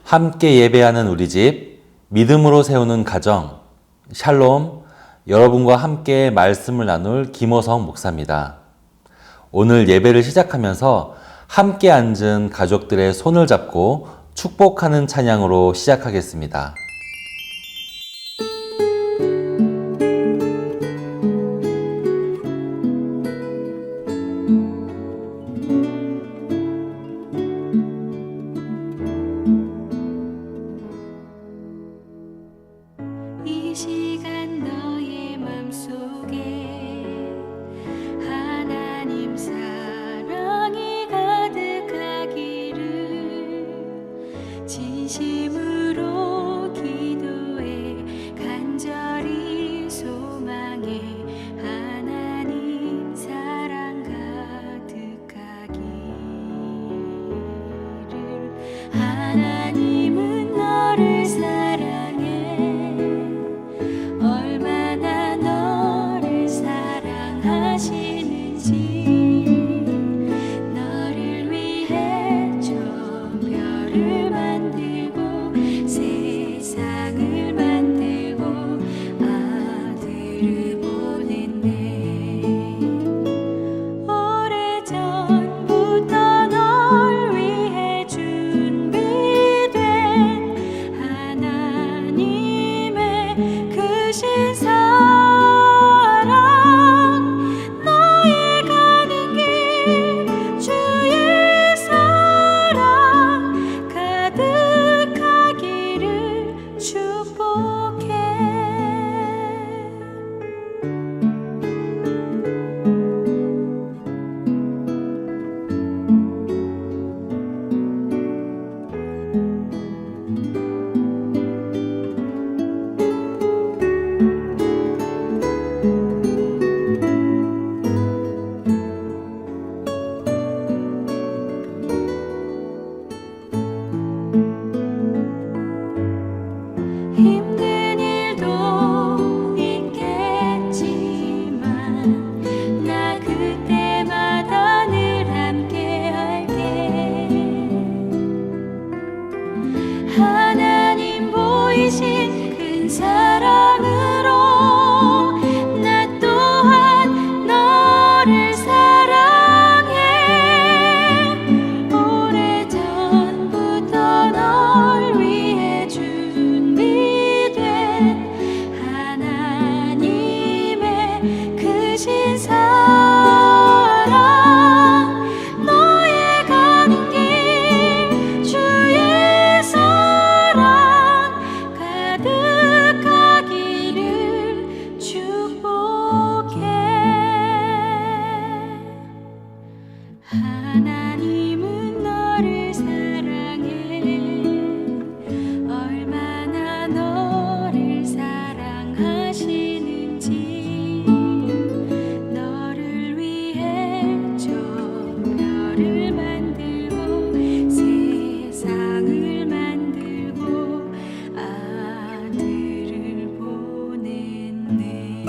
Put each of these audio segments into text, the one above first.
함께 예배하는 우리 집, 믿음으로 세우는 가정, 샬롬, 여러분과 함께 말씀을 나눌 김호성 목사입니다. 오늘 예배를 시작하면서 함께 앉은 가족들의 손을 잡고 축복하는 찬양으로 시작하겠습니다. 이 시간 너의 맘속에 하나님 사랑이 가득하기를 진심으로 기도해 간절히 소망해 하나님 사랑 가득하기를. 하나님은 너를 사랑해. 얼마나 너를 사랑하시는지 너를 위해 저 별을 만들고 세상을 만들고 아들을 보냈네. 오래전부터 널 위해 준비된 하나님의 크신 사랑, 너의 가는 길 주의 사랑 가득하기를 축복해. 힘든 일도 있겠지만 나 그때마다 늘 함께 할게. 하나님 보이신 큰 사랑으로 나 또한 너를 사랑해. 오래전부터 널 위해 준비된 하나님의 크신 사랑, 너의 가는 길 주의 사랑 가득하기를 축복해. 하나님은 너를 사랑해. 얼마나 너를 사랑하시는지 너를 위해 저 별을 만들고 세상을 만들고 아들을 보냈네.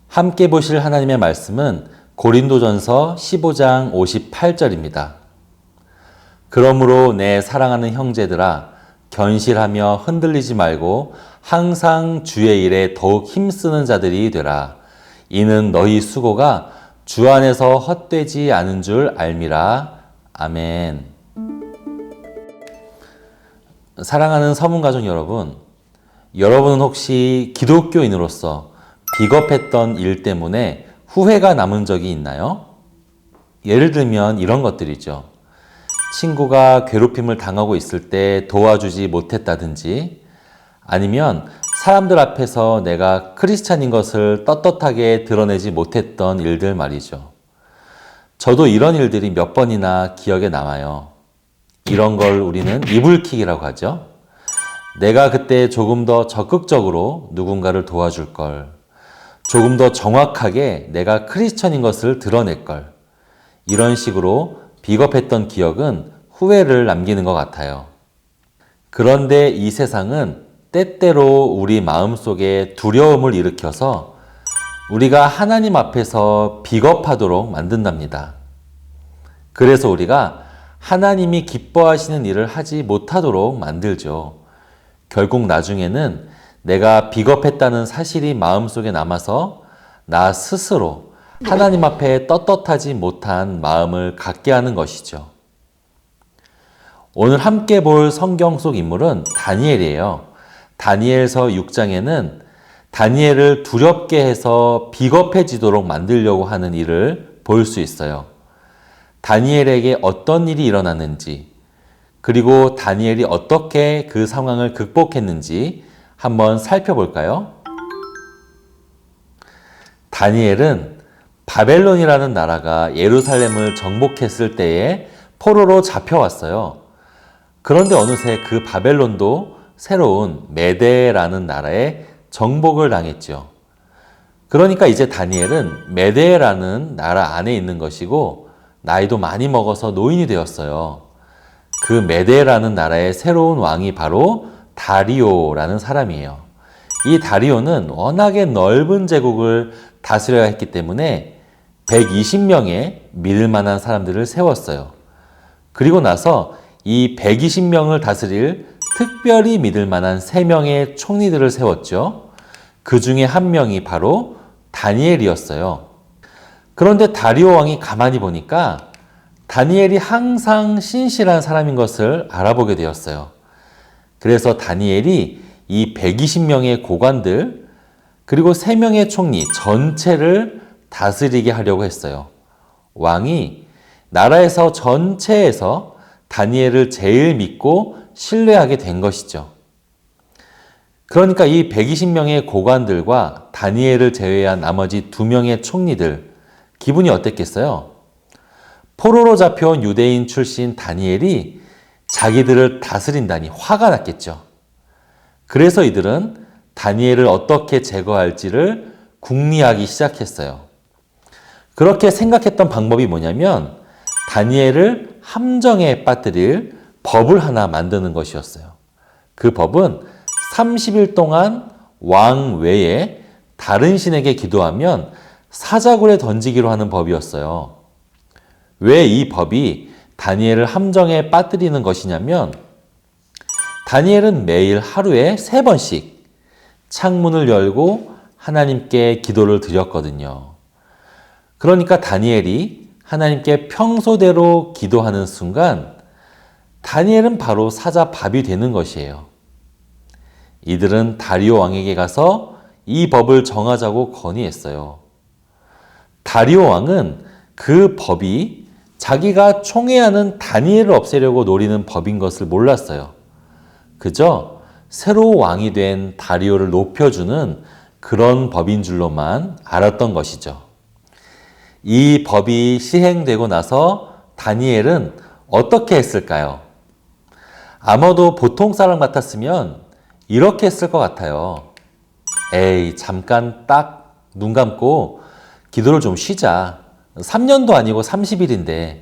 함께 보실 하나님의 말씀은 고린도전서 15장 58절입니다. 그러므로 내 사랑하는 형제들아, 견실하며 흔들리지 말고 항상 주의 일에 더욱 힘쓰는 자들이 되라. 이는 너희 수고가 주 안에서 헛되지 않은 줄 알미라. 아멘. 사랑하는 서문가족 여러분, 여러분은 혹시 기독교인으로서 비겁했던 일 때문에 후회가 남은 적이 있나요? 예를 들면 이런 것들이죠. 친구가 괴롭힘을 당하고 있을 때 도와주지 못했다든지, 아니면 사람들 앞에서 내가 크리스찬인 것을 떳떳하게 드러내지 못했던 일들 말이죠. 저도 이런 일들이 몇 번이나 기억에 남아요. 이런 걸 우리는 이불킥이라고 하죠. 내가 그때 조금 더 적극적으로 누군가를 도와줄 걸, 조금 더 정확하게 내가 크리스천인 것을 드러낼 걸, 이런 식으로 비겁했던 기억은 후회를 남기는 것 같아요. 그런데 이 세상은 때때로 우리 마음속에 두려움을 일으켜서 우리가 하나님 앞에서 비겁하도록 만든답니다. 그래서 우리가 하나님이 기뻐하시는 일을 하지 못하도록 만들죠. 결국 나중에는 내가 비겁했다는 사실이 마음속에 남아서 나 스스로 하나님 앞에 떳떳하지 못한 마음을 갖게 하는 것이죠. 오늘 함께 볼 성경 속 인물은 다니엘이에요. 다니엘서 6장에는 다니엘을 두렵게 해서 비겁해지도록 만들려고 하는 일을 볼 수 있어요. 다니엘에게 어떤 일이 일어났는지, 그리고 다니엘이 어떻게 그 상황을 극복했는지 한번 살펴볼까요? 다니엘은 바벨론이라는 나라가 예루살렘을 정복했을 때에 포로로 잡혀왔어요. 그런데 어느새 그 바벨론도 새로운 메데라는 나라에 정복을 당했죠. 그러니까 이제 다니엘은 메데라는 나라 안에 있는 것이고 나이도 많이 먹어서 노인이 되었어요. 그 메데라는 나라의 새로운 왕이 바로 다리오라는 사람이에요. 이 다리오는 워낙에 넓은 제국을 다스려야 했기 때문에 120명의 믿을 만한 사람들을 세웠어요. 그리고 나서 이 120명을 다스릴 특별히 믿을 만한 3명의 총리들을 세웠죠. 그 중에 한 명이 바로 다니엘이었어요. 그런데 다리오 왕이 가만히 보니까 다니엘이 항상 신실한 사람인 것을 알아보게 되었어요. 그래서 다니엘이 이 120명의 고관들 그리고 3명의 총리 전체를 다스리게 하려고 했어요. 왕이 나라에서 전체에서 다니엘을 제일 믿고 신뢰하게 된 것이죠. 그러니까 이 120명의 고관들과 다니엘을 제외한 나머지 2명의 총리들, 기분이 어땠겠어요? 포로로 잡혀온 유대인 출신 다니엘이 자기들을 다스린다니 화가 났겠죠. 그래서 이들은 다니엘을 어떻게 제거할지를 궁리하기 시작했어요. 그렇게 생각했던 방법이 뭐냐면 다니엘을 함정에 빠뜨릴 법을 하나 만드는 것이었어요. 그 법은 30일 동안 왕 외에 다른 신에게 기도하면 사자굴에 던지기로 하는 법이었어요. 왜 이 법이 다니엘을 함정에 빠뜨리는 것이냐면 다니엘은 매일 하루에 3번씩 창문을 열고 하나님께 기도를 드렸거든요. 그러니까 다니엘이 하나님께 평소대로 기도하는 순간 다니엘은 바로 사자밥이 되는 것이에요. 이들은 다리오 왕에게 가서 이 법을 정하자고 건의했어요. 다리오 왕은 그 법이 자기가 총애하는 다니엘을 없애려고 노리는 법인 것을 몰랐어요. 그저 새로 왕이 된 다리오를 높여주는 그런 법인 줄로만 알았던 것이죠. 이 법이 시행되고 나서 다니엘은 어떻게 했을까요? 아마도 보통 사람 같았으면 이렇게 했을 것 같아요. 에이, 잠깐 딱 눈 감고 기도를 좀 쉬자. 3년도 아니고 30일인데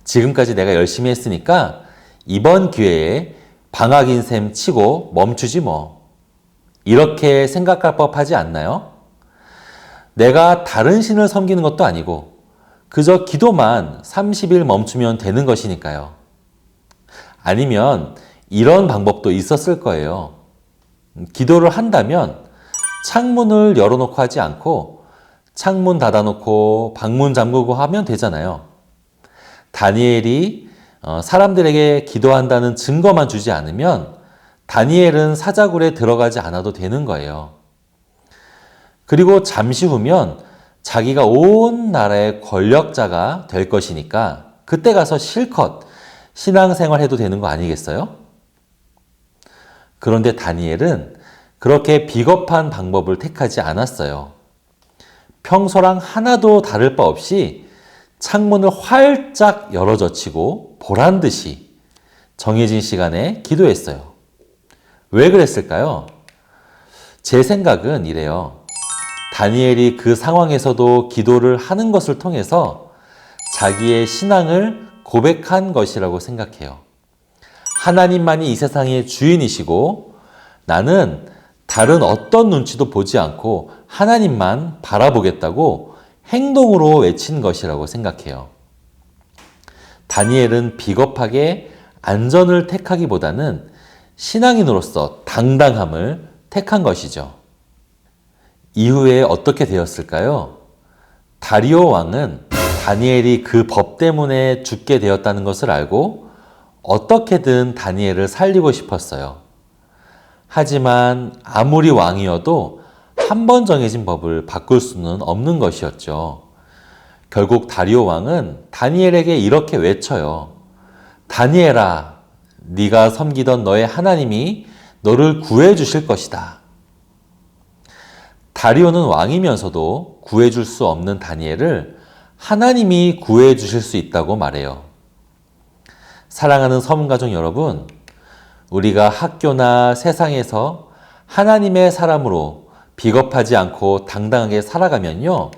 지금까지 내가 열심히 했으니까 이번 기회에 방학인 셈 치고 멈추지 뭐. 이렇게 생각할 법하지 않나요? 내가 다른 신을 섬기는 것도 아니고 그저 기도만 30일 멈추면 되는 것이니까요. 아니면 이런 방법도 있었을 거예요. 기도를 한다면 창문을 열어놓고 하지 않고 창문 닫아놓고 방문 잠그고 하면 되잖아요. 다니엘이 사람들에게 기도한다는 증거만 주지 않으면 다니엘은 사자굴에 들어가지 않아도 되는 거예요. 그리고 잠시 후면 자기가 온 나라의 권력자가 될 것이니까 그때 가서 실컷 신앙생활 해도 되는 거 아니겠어요? 그런데 다니엘은 그렇게 비겁한 방법을 택하지 않았어요. 평소랑 하나도 다를 바 없이 창문을 활짝 열어젖히고 보란 듯이 정해진 시간에 기도했어요. 왜 그랬을까요? 제 생각은 이래요. 다니엘이 그 상황에서도 기도를 하는 것을 통해서 자기의 신앙을 고백한 것이라고 생각해요. 하나님만이 이 세상의 주인이시고 나는 다른 어떤 눈치도 보지 않고 하나님만 바라보겠다고 행동으로 외친 것이라고 생각해요. 다니엘은 비겁하게 안전을 택하기보다는 신앙인으로서 당당함을 택한 것이죠. 이후에 어떻게 되었을까요? 다리오 왕은 다니엘이 그 법 때문에 죽게 되었다는 것을 알고 어떻게든 다니엘을 살리고 싶었어요. 하지만 아무리 왕이어도 한 번 정해진 법을 바꿀 수는 없는 것이었죠. 결국 다리오 왕은 다니엘에게 이렇게 외쳐요. 다니엘아, 네가 섬기던 너의 하나님이 너를 구해 주실 것이다. 다리오는 왕이면서도 구해 줄 수 없는 다니엘을 하나님이 구해 주실 수 있다고 말해요. 사랑하는 서문가족 여러분, 우리가 학교나 세상에서 하나님의 사람으로 비겁하지 않고 당당하게 살아가면요,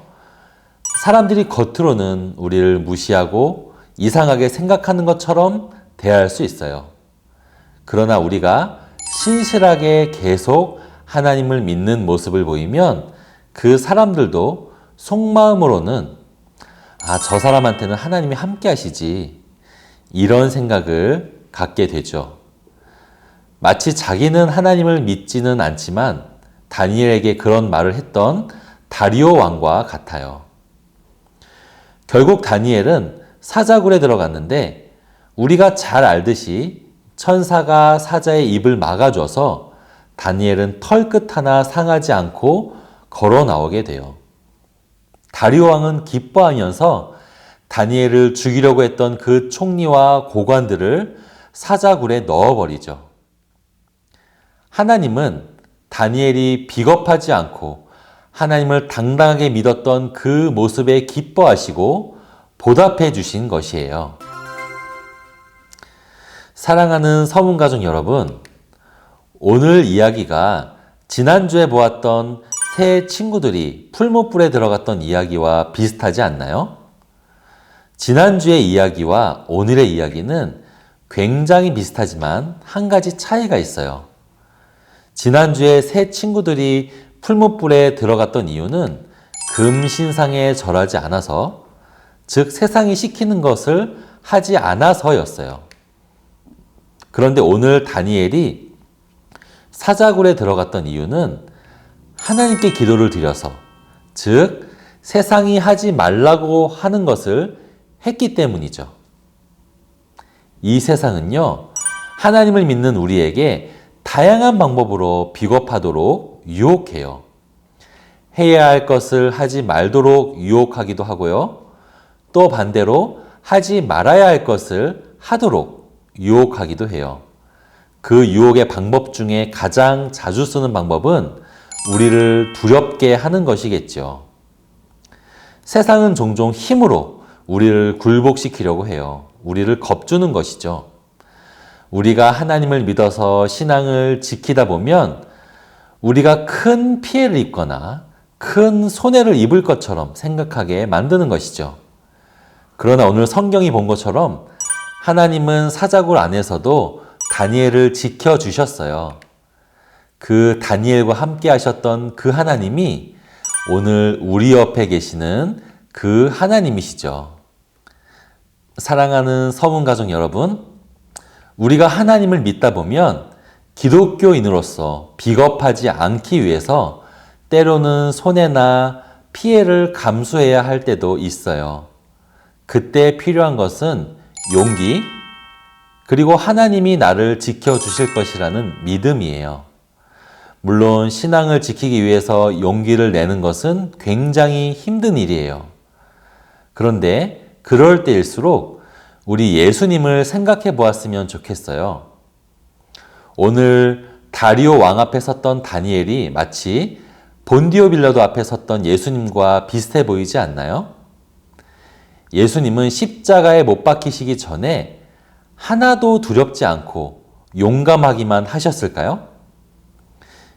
사람들이 겉으로는 우리를 무시하고 이상하게 생각하는 것처럼 대할 수 있어요. 그러나 우리가 신실하게 계속 하나님을 믿는 모습을 보이면 그 사람들도 속마음으로는 저 사람한테는 하나님이 함께 하시지, 이런 생각을 갖게 되죠. 마치 자기는 하나님을 믿지는 않지만 다니엘에게 그런 말을 했던 다리오 왕과 같아요. 결국 다니엘은 사자굴에 들어갔는데 우리가 잘 알듯이 천사가 사자의 입을 막아줘서 다니엘은 털끝 하나 상하지 않고 걸어 나오게 돼요. 다리오 왕은 기뻐하면서 다니엘을 죽이려고 했던 그 총리와 고관들을 사자굴에 넣어버리죠. 하나님은 다니엘이 비겁하지 않고 하나님을 당당하게 믿었던 그 모습에 기뻐하시고 보답해 주신 것이에요. 사랑하는 서문가족 여러분, 오늘 이야기가 지난주에 보았던 새 친구들이 풀무불에 들어갔던 이야기와 비슷하지 않나요? 지난주의 이야기와 오늘의 이야기는 굉장히 비슷하지만 한 가지 차이가 있어요. 지난주에 새 친구들이 풀무불에 들어갔던 이유는 금신상에 절하지 않아서, 즉 세상이 시키는 것을 하지 않아서였어요. 그런데 오늘 다니엘이 사자굴에 들어갔던 이유는 하나님께 기도를 드려서, 즉 세상이 하지 말라고 하는 것을 했기 때문이죠. 이 세상은요, 하나님을 믿는 우리에게 다양한 방법으로 비겁하도록 유혹해요. 해야 할 것을 하지 말도록 유혹하기도 하고요. 또 반대로 하지 말아야 할 것을 하도록 유혹하기도 해요. 그 유혹의 방법 중에 가장 자주 쓰는 방법은 우리를 두렵게 하는 것이겠죠. 세상은 종종 힘으로 우리를 굴복시키려고 해요. 우리를 겁주는 것이죠. 우리가 하나님을 믿어서 신앙을 지키다 보면 우리가 큰 피해를 입거나 큰 손해를 입을 것처럼 생각하게 만드는 것이죠. 그러나 오늘 성경이 본 것처럼 하나님은 사자굴 안에서도 다니엘을 지켜주셨어요. 그 다니엘과 함께 하셨던 그 하나님이 오늘 우리 옆에 계시는 그 하나님이시죠. 사랑하는 서문가족 여러분, 우리가 하나님을 믿다 보면 기독교인으로서 비겁하지 않기 위해서 때로는 손해나 피해를 감수해야 할 때도 있어요. 그때 필요한 것은 용기, 그리고 하나님이 나를 지켜주실 것이라는 믿음이에요. 물론 신앙을 지키기 위해서 용기를 내는 것은 굉장히 힘든 일이에요. 그런데 그럴 때일수록 우리 예수님을 생각해 보았으면 좋겠어요. 오늘 다리오 왕 앞에 섰던 다니엘이 마치 본디오 빌라도 앞에 섰던 예수님과 비슷해 보이지 않나요? 예수님은 십자가에 못 박히시기 전에 하나도 두렵지 않고 용감하기만 하셨을까요?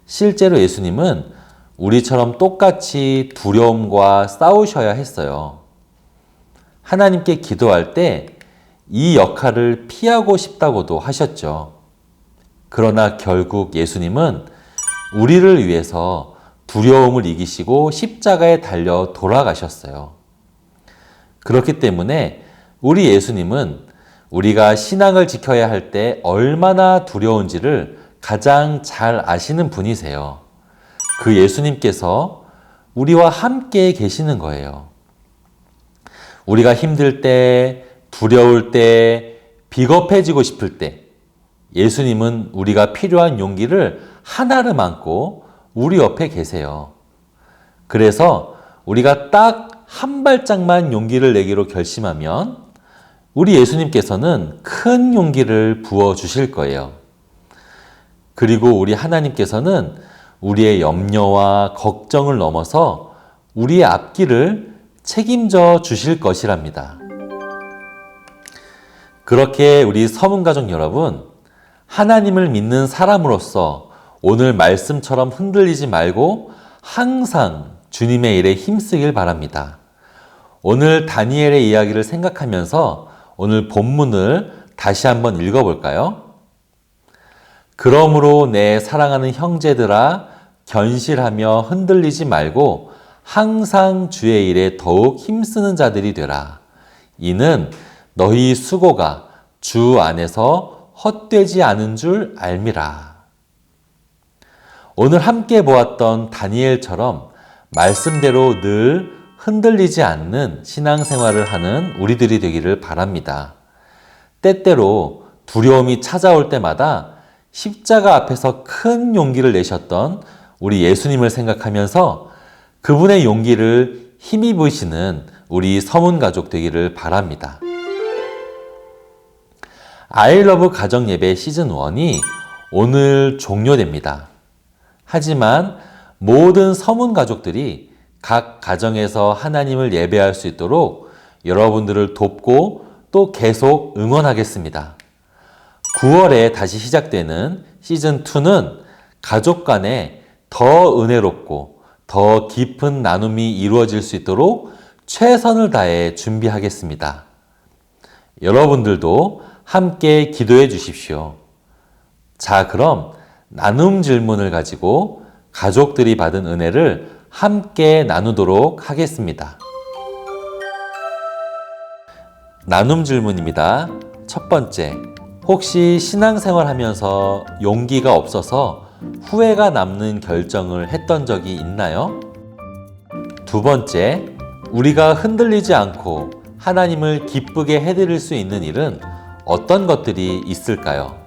실제로 예수님은 우리처럼 똑같이 두려움과 싸우셔야 했어요. 하나님께 기도할 때 이 역할을 피하고 싶다고도 하셨죠. 그러나 결국 예수님은 우리를 위해서 두려움을 이기시고 십자가에 달려 돌아가셨어요. 그렇기 때문에 우리 예수님은 우리가 신앙을 지켜야 할 때 얼마나 두려운지를 가장 잘 아시는 분이세요. 그 예수님께서 우리와 함께 계시는 거예요. 우리가 힘들 때, 두려울 때, 비겁해지고 싶을 때 예수님은 우리가 필요한 용기를 하나를 안고 우리 옆에 계세요. 그래서 우리가 딱 한 발짝만 용기를 내기로 결심하면 우리 예수님께서는 큰 용기를 부어 주실 거예요. 그리고 우리 하나님께서는 우리의 염려와 걱정을 넘어서 우리의 앞길을 책임져 주실 것이랍니다. 그렇게 우리 서문가족 여러분, 하나님을 믿는 사람으로서 오늘 말씀처럼 흔들리지 말고 항상 주님의 일에 힘쓰길 바랍니다. 오늘 다니엘의 이야기를 생각하면서 오늘 본문을 다시 한번 읽어볼까요? 그러므로 내 사랑하는 형제들아 견실하며 흔들리지 말고 항상 주의 일에 더욱 힘쓰는 자들이 되라. 이는 너희 수고가 주 안에서 헛되지 않은 줄 알미라. 오늘 함께 보았던 다니엘처럼 말씀대로 늘 흔들리지 않는 신앙생활을 하는 우리들이 되기를 바랍니다. 때때로 두려움이 찾아올 때마다 십자가 앞에서 큰 용기를 내셨던 우리 예수님을 생각하면서 그분의 용기를 힘입으시는 우리 서문가족 되기를 바랍니다. 아이러브 가정예배 시즌1이 오늘 종료됩니다. 하지만 모든 서문가족들이 각 가정에서 하나님을 예배할 수 있도록 여러분들을 돕고 또 계속 응원하겠습니다. 9월에 다시 시작되는 시즌2는 가족 간에 더 은혜롭고 더 깊은 나눔이 이루어질 수 있도록 최선을 다해 준비하겠습니다. 여러분들도 함께 기도해 주십시오. 자, 그럼 나눔 질문을 가지고 가족들이 받은 은혜를 함께 나누도록 하겠습니다. 나눔 질문입니다. 첫 번째, 혹시 신앙생활 하면서 용기가 없어서 후회가 남는 결정을 했던 적이 있나요? 두 번째, 우리가 흔들리지 않고 하나님을 기쁘게 해드릴 수 있는 일은 어떤 것들이 있을까요?